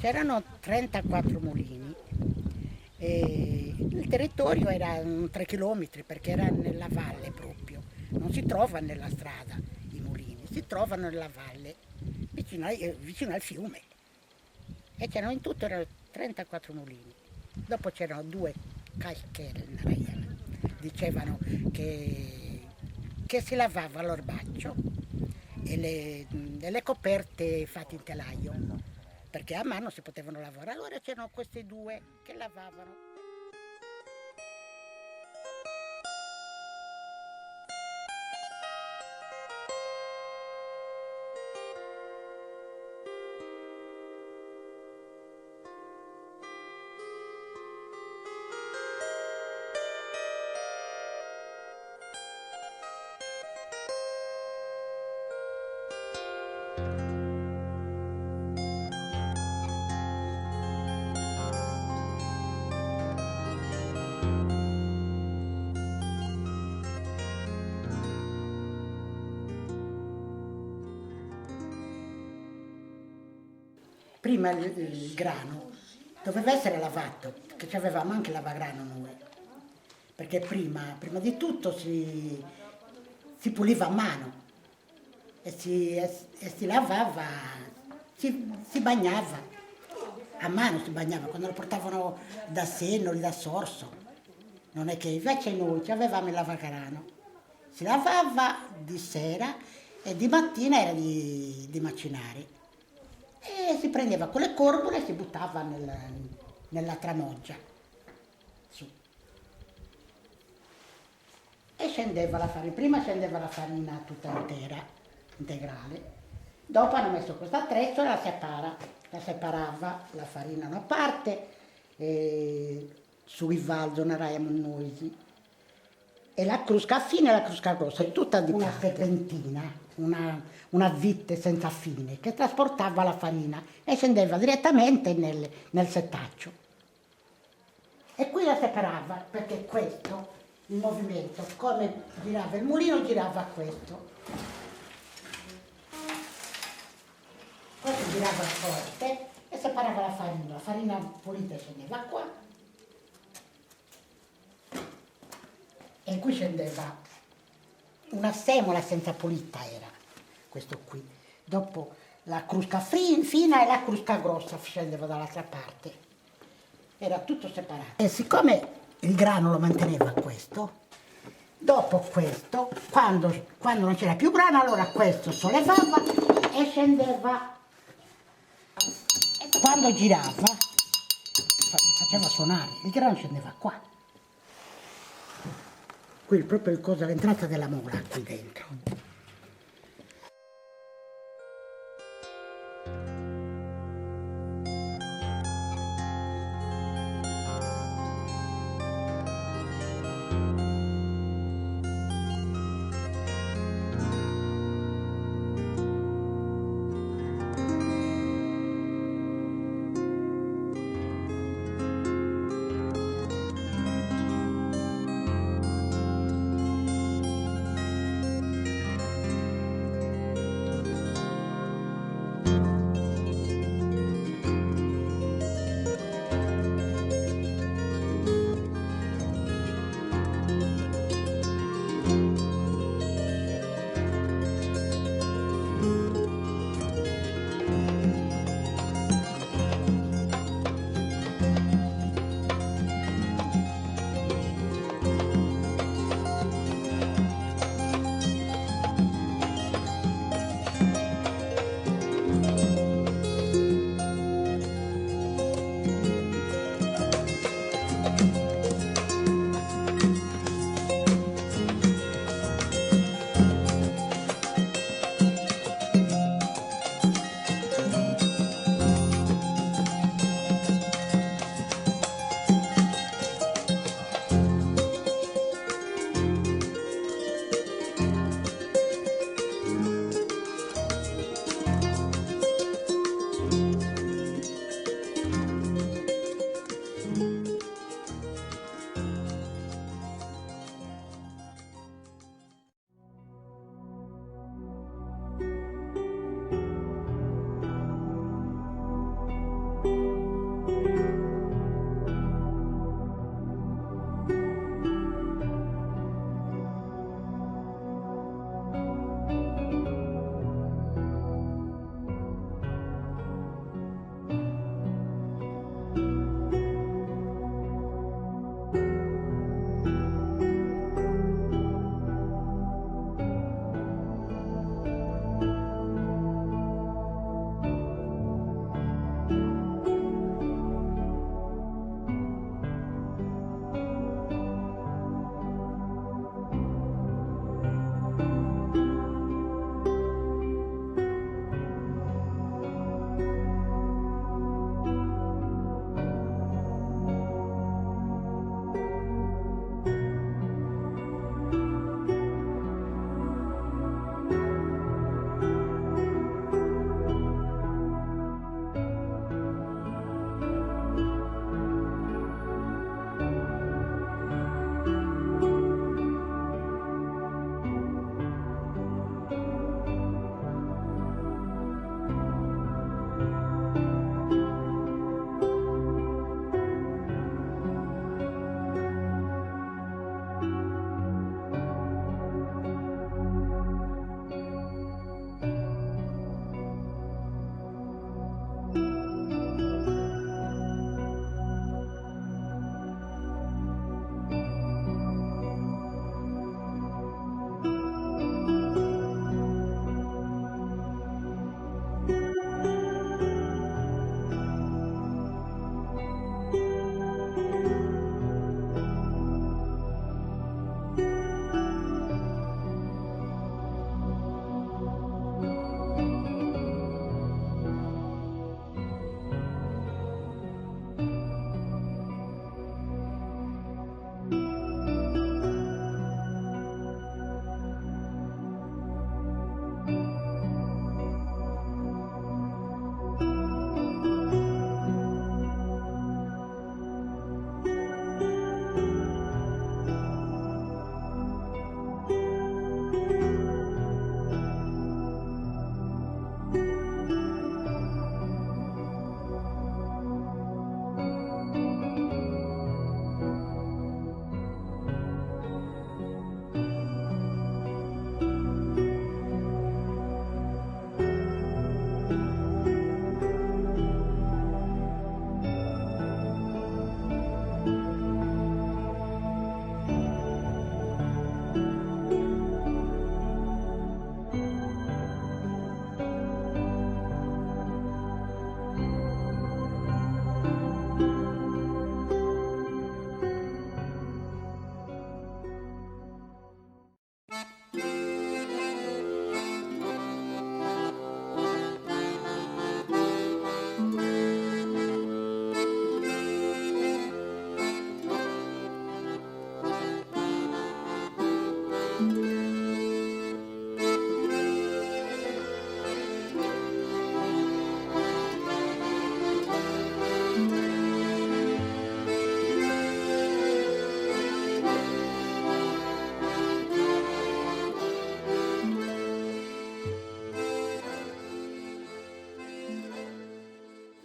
C'erano 34 mulini e il territorio era 3 chilometri perché era nella valle proprio, non si trova nella strada i mulini, si trovano nella valle vicino al fiume e c'erano in tutto erano 34 mulini. Dopo c'erano due caschere, dicevano che si lavava l'orbaccio e le coperte fatte in telaio, perché a mano si potevano lavorare. Allora c'erano questi due che lavavano. Prima il grano doveva essere lavato, che ci avevamo anche il lavagrano noi, perché prima di tutto si puliva a mano e si lavava, si bagnava, a mano si bagnava, quando lo portavano da Sennoli, da Sorso. Non è che invece noi ci avevamo il lavagrano, si lavava di sera e di mattina era di macinare. E si prendeva con le corbole e si buttava nella tramoggia, su. E scendeva la farina, prima scendeva la farina tutta intera, integrale, dopo hanno messo questo attrezzo e la separava la farina da una parte, sui valzo, una raia monnoisi, e la crusca fine e la crusca grossa, tutta di una serpentina, una vitte senza fine che trasportava la farina e scendeva direttamente nel settaccio. E qui la separava perché questo, il movimento, come girava il mulino, girava questo. Questo girava forte e separava la farina pulita scendeva qua. E qui scendeva una semola senza pulita era questo qui. Dopo la crusca fina e la crusca grossa scendeva dall'altra parte. Era tutto separato. E siccome il grano lo manteneva questo, dopo questo, quando non c'era più grano, allora questo sollevava e scendeva. E quando girava, faceva suonare, il grano scendeva qua. Qui proprio il coso, l'entrata della mola qui dentro.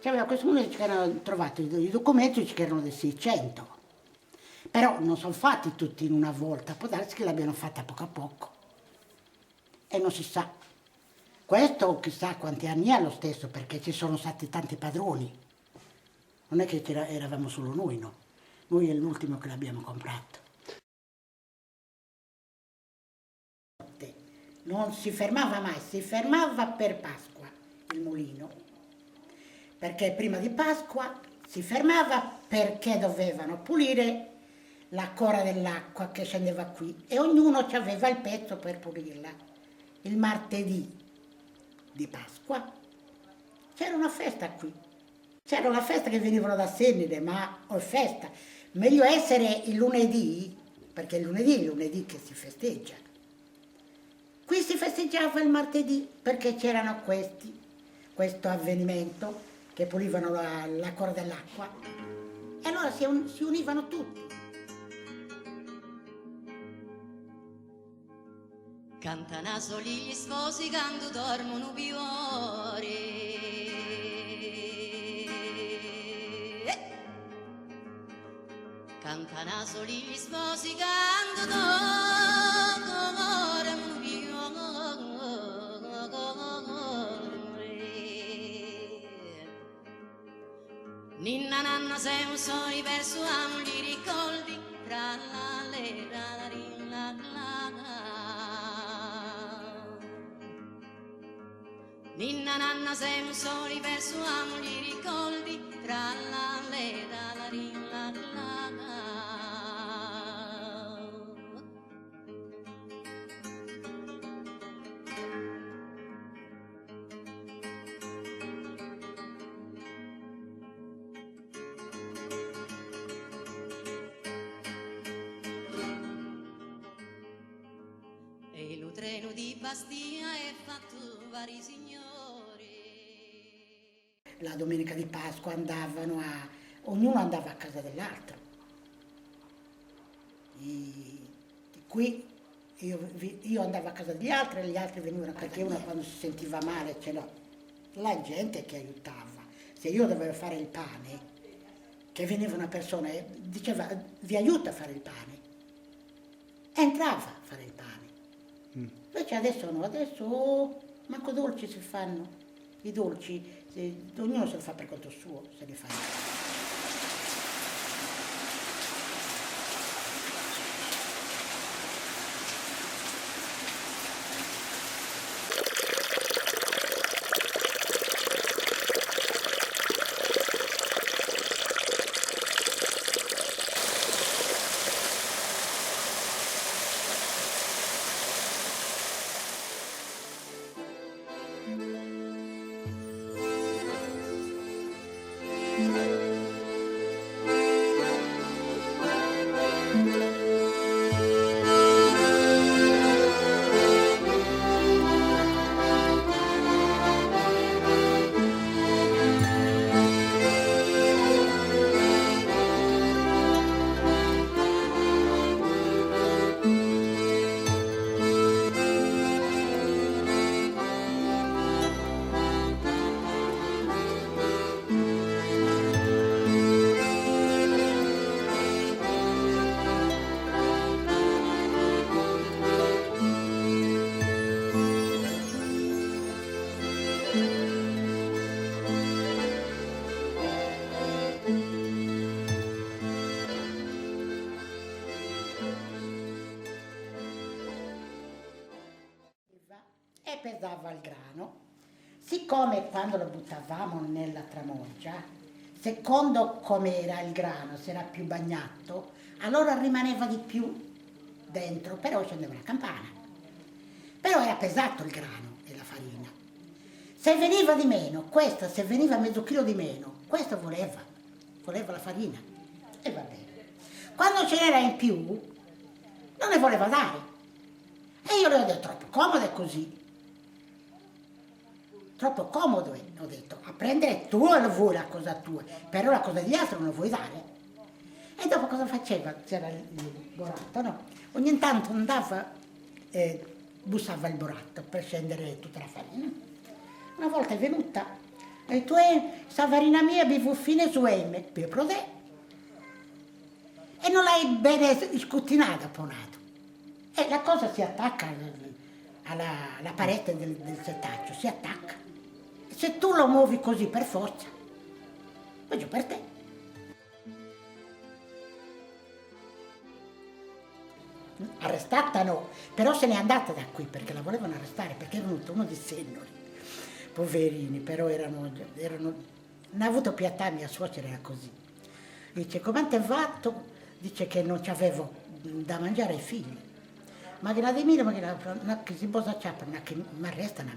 C'aveva questo comune che erano trovati i documenti che erano del 600, però non sono fatti tutti in una volta, può darsi che l'abbiano fatta poco a poco e non si sa. Questo chissà quanti anni ha lo stesso, perché ci sono stati tanti padroni, non è che eravamo solo noi, no, noi è l'ultimo che l'abbiamo comprato. Non si fermava mai, si fermava per Pasqua il mulino, perché prima di Pasqua si fermava perché dovevano pulire la cora dell'acqua che scendeva qui e ognuno aveva il pezzo per pulirla. Il martedì di Pasqua c'era una festa qui, c'era una festa che venivano da Sennide, ma festa, meglio essere il lunedì, perché il lunedì che si festeggia. Qui si festeggiava il martedì perché c'erano questo avvenimento che pulivano la cora dell'acqua e allora si univano tutti. Cantano soli gli sposi quando dormono piore. Cantano soli gli sposi quando dormono piore. Ninna nanna sei un sogno verso amo li ricordi tra la lera la rinna Ninna nanna sei un soli verso amo li ricordi tra la lera la rinna E lo treno di Bastia è fatto vari signori. La domenica di Pasqua ognuno andava a casa dell'altro. Qui io andavo a casa degli altri e gli altri venivano a casa, perché uno quando si sentiva male la gente che aiutava. Se io dovevo fare il pane, che veniva una persona e diceva vi aiuto a fare il pane, entrava a fare il pane. Invece adesso no, adesso manco dolci si fanno, i dolci, ognuno se li fa per conto suo, se li fa. E pesava il grano. Siccome quando lo buttavamo nella tramoggia, secondo com'era il grano, se era più bagnato, allora rimaneva di più dentro, però scendeva la campana. Però era pesato il grano e la farina. Se veniva di meno, questa, se veniva mezzo chilo di meno, questo voleva la farina. E va bene. Quando ce n'era in più, non ne voleva dare. E io le ho detto, troppo comodo è così. Troppo comodo è, ho detto, a prendere tu lo vuoi la cosa tua, però la cosa degli altri non la vuoi dare. E dopo cosa faceva? C'era il boratto, no? Ogni tanto andava e bussava il boratto per scendere tutta la farina. Una volta è venuta E tu sta farina mia bivuffine su M, per prodè. E non l'hai bene scuttinata, ponato. E la cosa si attacca alla parete del setaccio, si attacca. E se tu lo muovi così per forza, peggio per te. Arrestata no, però se n'è andata da qui perché la volevano arrestare, perché è venuto uno di Sennori, poverini, però non ha avuto pietà, mia suocera era così. Dice, come ti è fatto? Dice che non c'avevo da mangiare ai figli. Ma che la di mia, ma che si posa ciappa, ma che mi arrestano a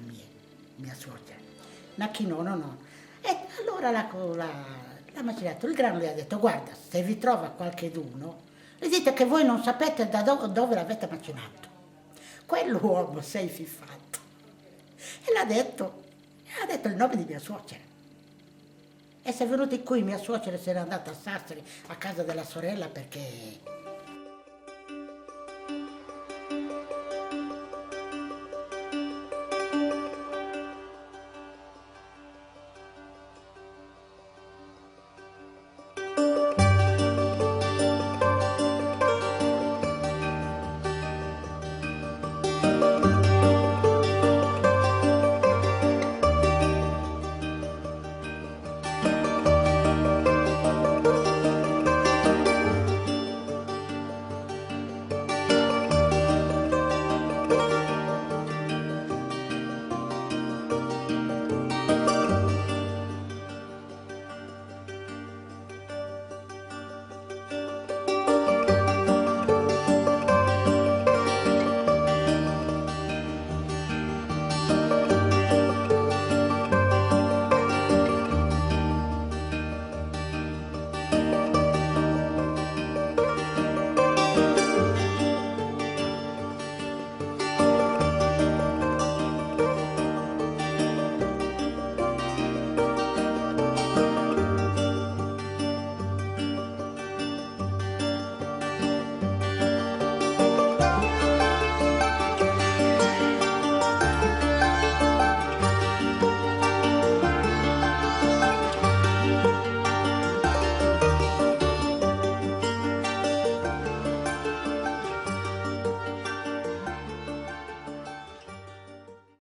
mia suocera. Ma chi no. E allora la macinato, il grano le ha detto, guarda, se vi trova qualcheduno, le dite che voi non sapete da dove l'avete macinato. Quell'uomo sei fiffato. E ha detto il nome di mia suocera. E se è venuto qui mia suocera se n'è andata a Sassari, a casa della sorella, perché